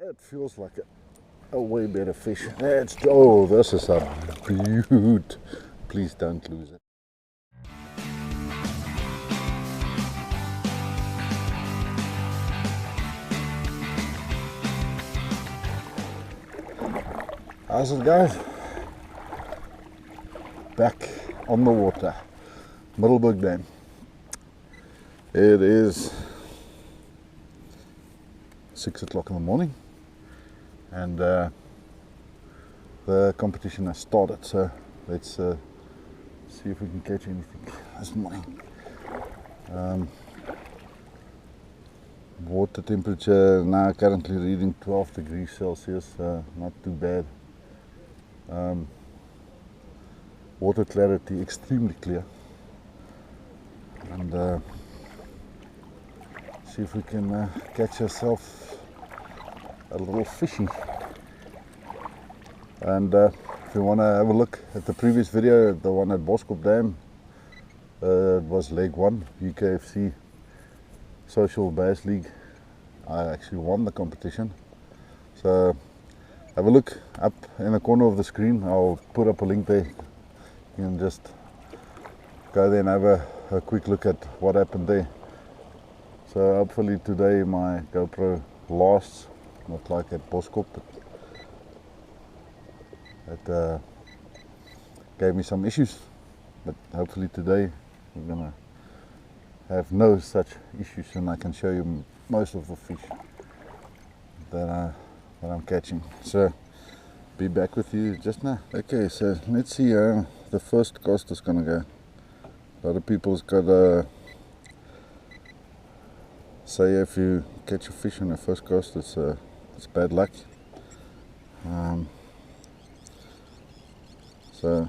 It feels like a way better fish. Oh, this is a beaut. Please don't lose it. How's it, guys? Back on the water, Middelburg Dam. It is 6 o'clock in the morning, and the competition has started. So let's see if we can catch anything this morning. Water temperature now currently reading 12 degrees Celsius, not too bad. Water clarity extremely clear, and see if we can catch ourselves a little fishy. And if you want to have a look at the previous video, the one at Berkley Dam, it was leg 1, UKFC Social Bass League. I actually won the competition. So have a look up in the corner of the screen. I'll put up a link there. You can just go there and have a quick look at what happened there. So hopefully today my GoPro lasts, not like at Berkley, but it gave me some issues. But hopefully today we're gonna have no such issues, and I can show you most of the fish that I'm catching. So be back with you just now. Okay, so let's see how the first cast is gonna go. A lot of people's got say if you catch a fish on the first cast, it's bad luck. So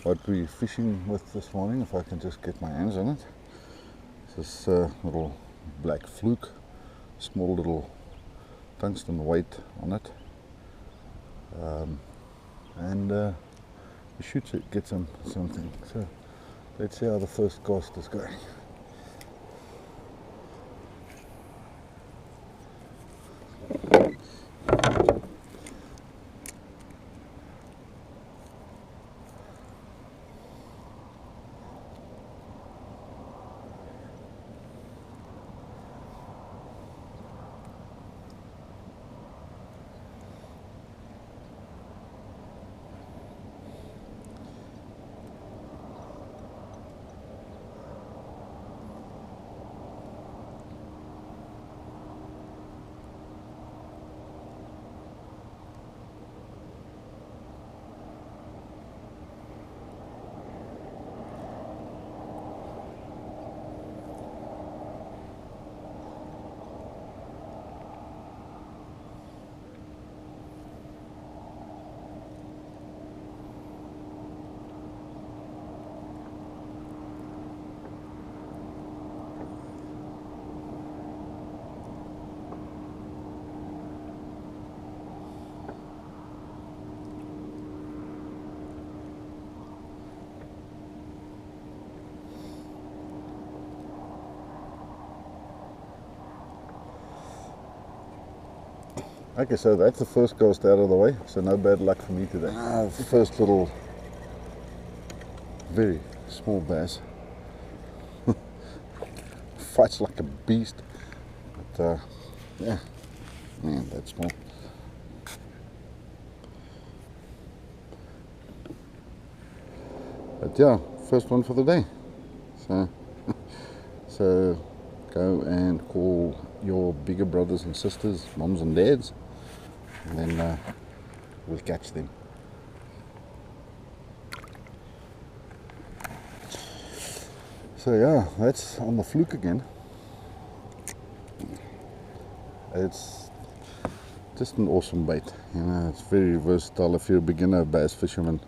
what we're fishing with this morning, if I can just get my hands on it, is this little black fluke, small little tungsten weight on it, and you should get something. So let's see how the first cast is going. Okay, so that's the first cast out of the way, so no bad luck for me today. First little, very small bass. Fights like a beast, but yeah, man, that's small. But yeah, first one for the day. So go and call your bigger brothers and sisters, moms and dads, and then we'll catch them. So yeah, that's on the fluke again. It's just an awesome bait, you know. It's very versatile. If you're a beginner bass fisherman,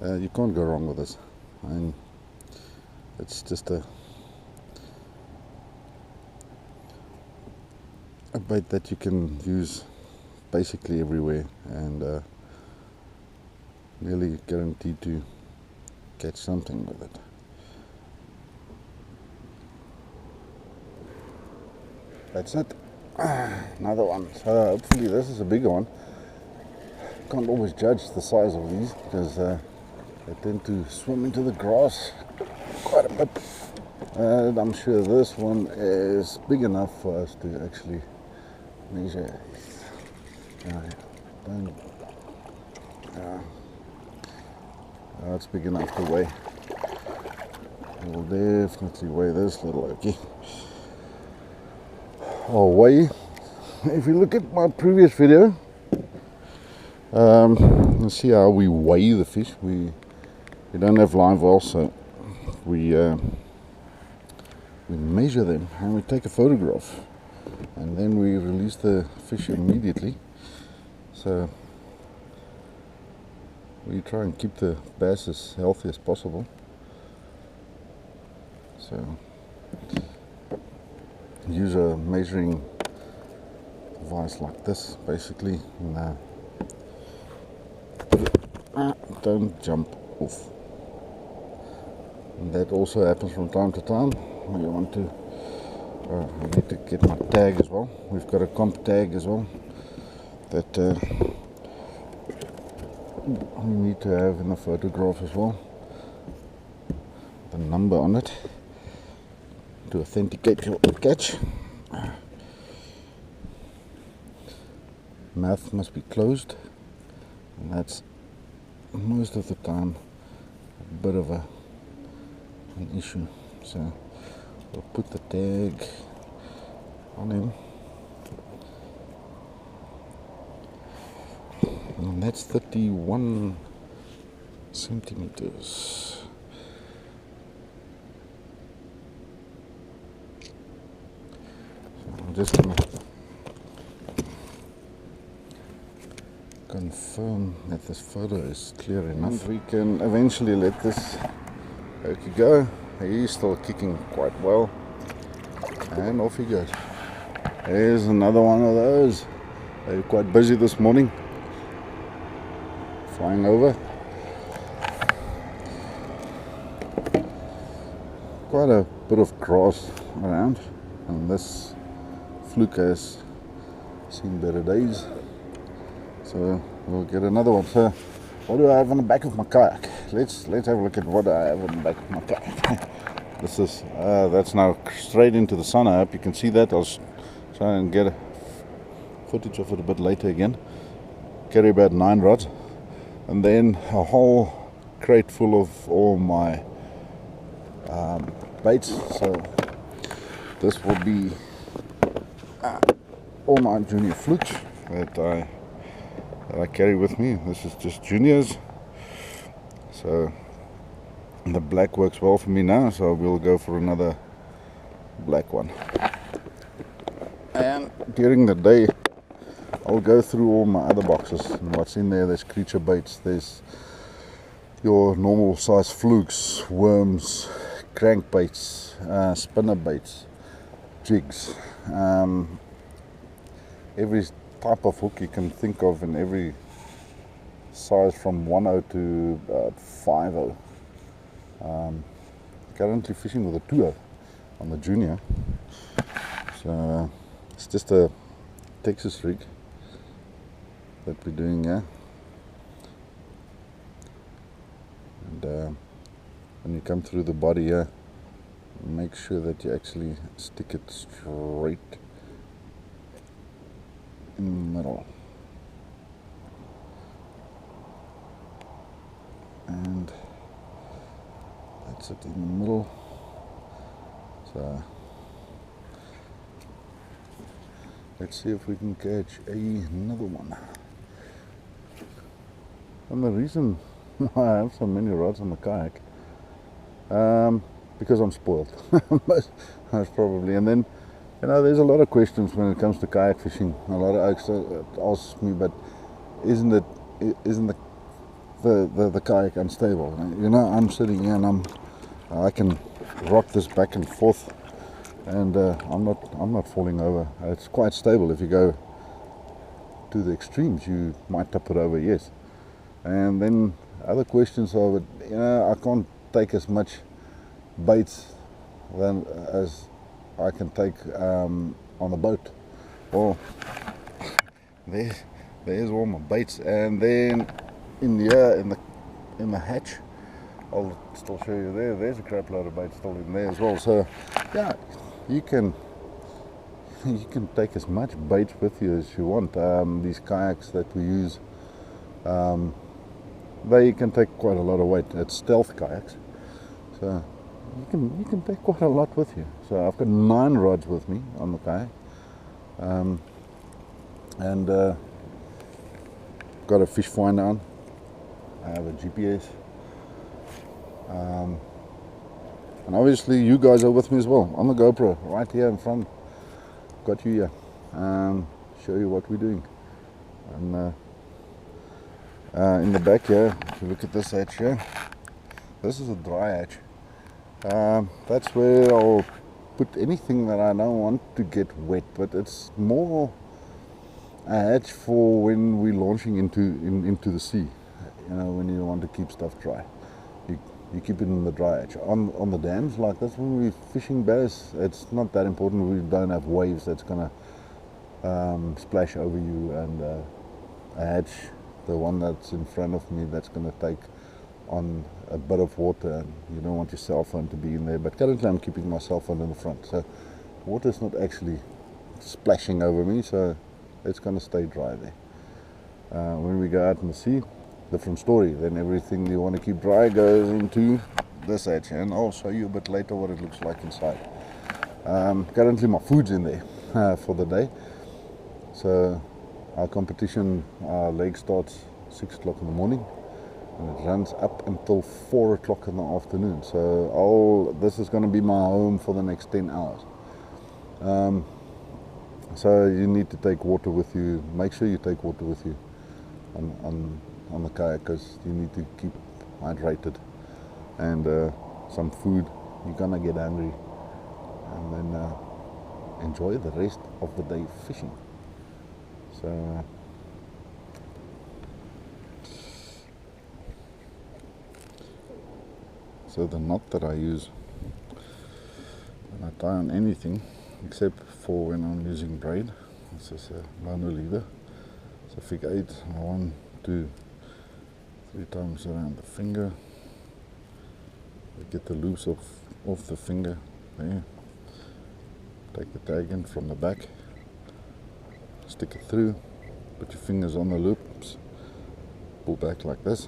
you can't go wrong with this. I mean, it's just a bait that you can use basically everywhere, and nearly guaranteed to catch something with it. That's it. Another one. So hopefully this is a bigger one. Can't always judge the size of these because they tend to swim into the grass quite a bit. And I'm sure this one is big enough for us to actually measure. That's big enough to weigh. We'll definitely weigh this little okie. I'll weigh. If you look at my previous video, you see how we weigh the fish. We don't have live wells, so we measure them and we take a photograph, and then we release the fish immediately. So we try and keep the bass as healthy as possible. So use a measuring device like this, basically. Don't jump off. And that also happens from time to time. You want to. I need to get my tag as well. We've got a comp tag as well that we need to have in the photograph as well. The number on it to authenticate your catch. Mouth must be closed, and that's most of the time a bit of an issue. So we'll put the tag on him, and that's 31 centimeters. So I'm just gonna confirm that this photo is clear enough. We can eventually let this okie go. He's still kicking quite well, and off he goes. There's another one of those. They were quite busy this morning, flying over. Quite a bit of grass around, and this fluke has seen better days. So we'll get another one. So what do I have on the back of my kayak? Let's have a look at what I have on the back of my kayak. This is that's now straight into the sun. I hope you can see that. I'll try and get a footage of it a bit later again. Carry about 9 rods, and then a whole crate full of all my baits. So this will be all my junior flukes that I carry with me. This is just juniors, so the black works well for me now, so we'll go for another black one. And during the day I'll go through all my other boxes, and what's in there. There's creature baits, there's your normal size flukes, worms, crankbaits, spinner baits, jigs, every type of hook you can think of in every size from 1/0 to 5/0. Currently fishing with a 2/0 on the junior, so it's just a Texas rig that we're doing here. And when you come through the body here, make sure that you actually stick it straight in the middle, and that's it in the middle. So let's see if we can catch another one. And the reason why I have so many rods on the kayak, because I'm spoiled. most probably. And then, you know, there's a lot of questions when it comes to kayak fishing. A lot of folks ask me, but isn't the kayak unstable? You know, I'm sitting here and I can rock this back and forth, and I'm not falling over. It's quite stable. If you go to the extremes, you might tip it over, yes. And then other questions are, but you know, I can't take as much baits as I can take on the boat. Well, there's all my baits, and then in here in the hatch, I'll still show you there. There's a crap load of bait still in there as well. So yeah, you can take as much bait with you as you want. These kayaks that we use, they can take quite a lot of weight. It's stealth kayaks, so you can take quite a lot with you. So I've got 9 rods with me on the kayak, and got a fish finder on. I have a GPS, and obviously you guys are with me as well on the GoPro right here in front. Got you here. Show you what we're doing. And in the back here, if you look at this hatch here, this is a dry hatch. That's where I'll put anything that I don't want to get wet, but it's more a hatch for when we're launching into the sea. You know, when you want to keep stuff dry, you keep it in the dry hatch. On the dams like this, when we're fishing bass, it's not that important. We don't have waves that's gonna splash over you, and a hatch, the one that's in front of me, that's gonna take on a bit of water, and you don't want your cell phone to be in there. But currently I'm keeping my cell phone in the front, so water's not actually splashing over me, so it's gonna stay dry there. When we go out in the sea, different story. Then everything you want to keep dry goes into this hatch, and I'll show you a bit later what it looks like inside. Currently my food's in there for the day. So our competition, our leg starts 6 o'clock in the morning, and it runs up until 4 o'clock in the afternoon. So this is going to be my home for the next 10 hours. So you need to take water with you. Make sure you take water with you on the kayak, because you need to keep hydrated, and some food. You're gonna get hungry, and then enjoy the rest of the day fishing. So the knot that I use when I tie on anything, except for when I'm using braid, this is a mono leader. It's a figure 8, 1, 2, 3 times around the finger. Get the loops off the finger there. Take the tag in from the back, stick it through, put your fingers on the loops, pull back like this,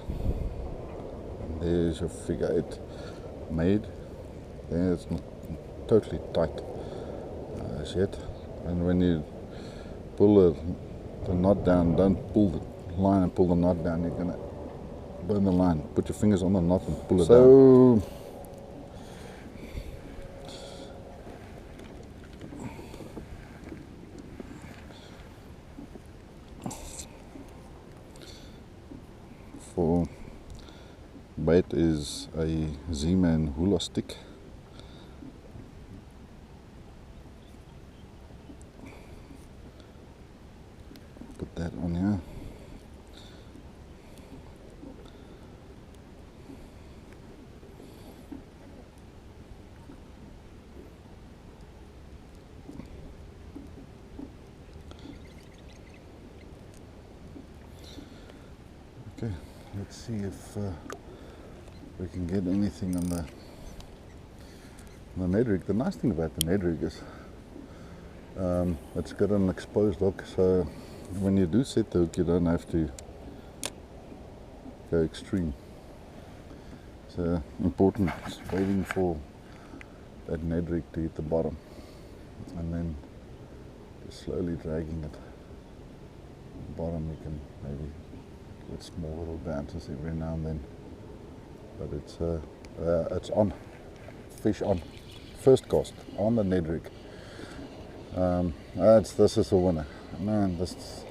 and there's your figure 8 made. There, it's not totally tight as yet, and when you pull the knot down, don't pull the line and pull the knot down. You're gonna burn the line. Put your fingers on the knot and pull it down. For bait is a Z-Man hula stick. Put that on here. Okay, let's see if we can get anything on the Ned rig. The nice thing about the Ned rig is it's got an exposed hook, so when you do set the hook, you don't have to go extreme. So important, it's waiting for that Ned rig to hit the bottom, and then just slowly dragging it. At the bottom, you can maybe get small little bounces every now and then, but it's on, fish on, first cast on the Ned rig. This is a winner, man. This is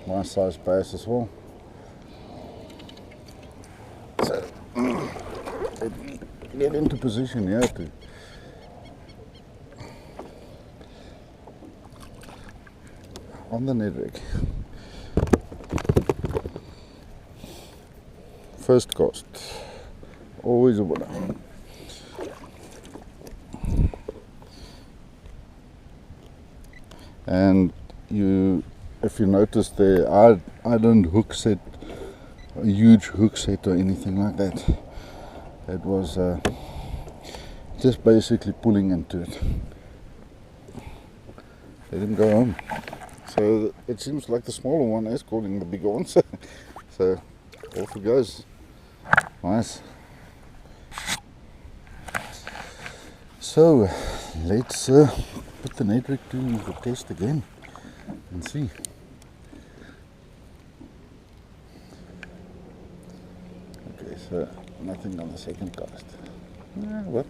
my size bass as well. So get into position here to on the Ned rig. First cast, always a winner. And if you notice there, I don't hook set a huge hook set or anything like that. It was just basically pulling into it. Let him go home. So it seems like the smaller one is calling the bigger one. So off it goes. Nice. So let's put the net rig to the test again and see. Okay, so nothing on the second cast. Yeah, well.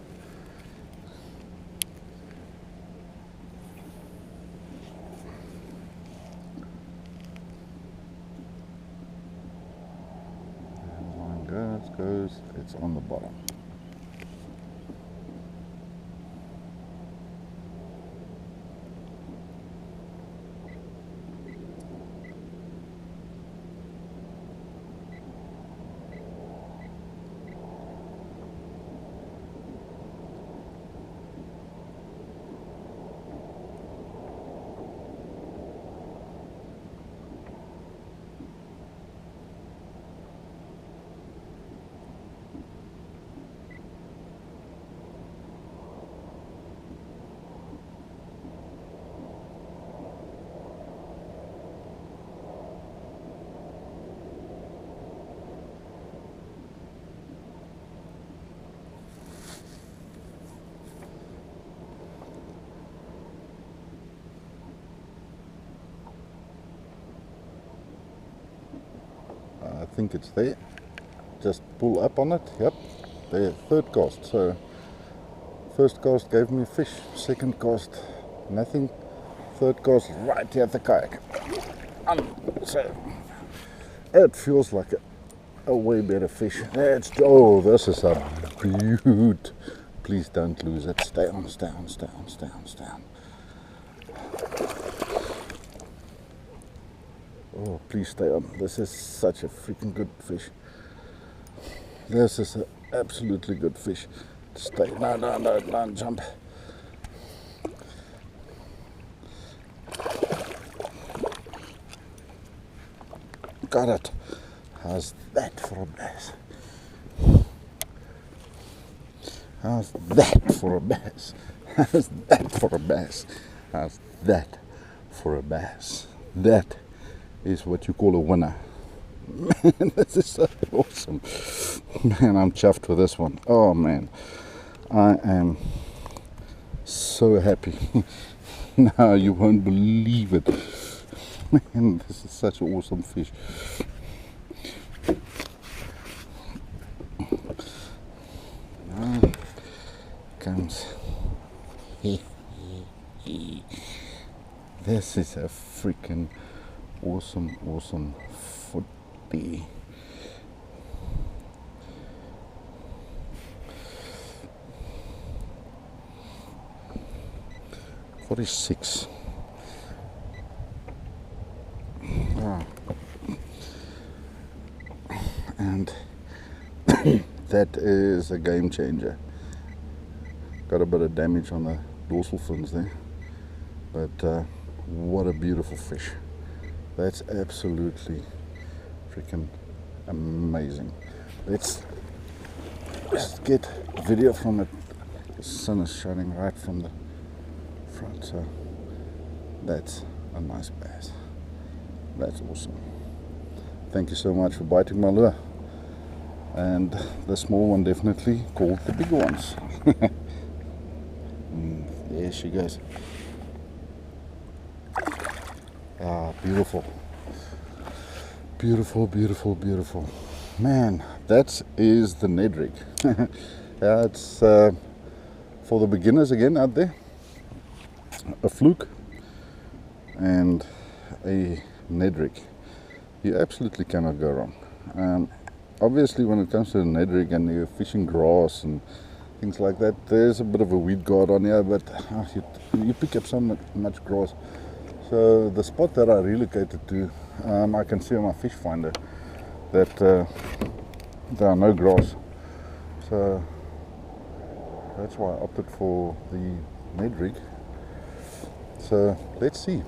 And line goes, it's on the bottom. I think it's there. Just pull up on it. Yep, there. Third cast. So first cast gave me a fish. Second cast, nothing. Third cast, right here at the kayak. So it feels like a way better fish. Oh, this is a beaut. Please don't lose it. Stay on, stay on, stay on, stay on, stay on. Oh, please stay on. This is such a freaking good fish. This is an absolutely good fish. Stay. No, no, no, don't jump. Got it. How's that for a bass? How's that for a bass? How's that for a bass? How's that for a bass? That is what you call a winner. Man, this is so awesome. Man, I'm chuffed with this one. Oh man, I am so happy. Now you won't believe it. Man, this is such an awesome fish. Now comes this is a freaking awesome footy. $46. And that is a game changer. Got a bit of damage on the dorsal fins there, but what a beautiful fish. That's absolutely freaking amazing. Let's just get video from it. The sun is shining right from the front, so that's a nice bass. That's awesome. Thank you so much for biting my lure. And the small one definitely called the bigger ones. There she goes. Ah, beautiful. Beautiful, beautiful, beautiful. Man, that is the Ned rig. It's for the beginners again out there. A fluke and a Ned rig. You absolutely cannot go wrong. Obviously, when it comes to the Ned rig and you're fishing grass and things like that, there's a bit of a weed guard on here, but you pick up so much grass. So the spot that I relocated to, I can see on my fish finder that there are no grass. So that's why I opted for the Ned rig. So let's see.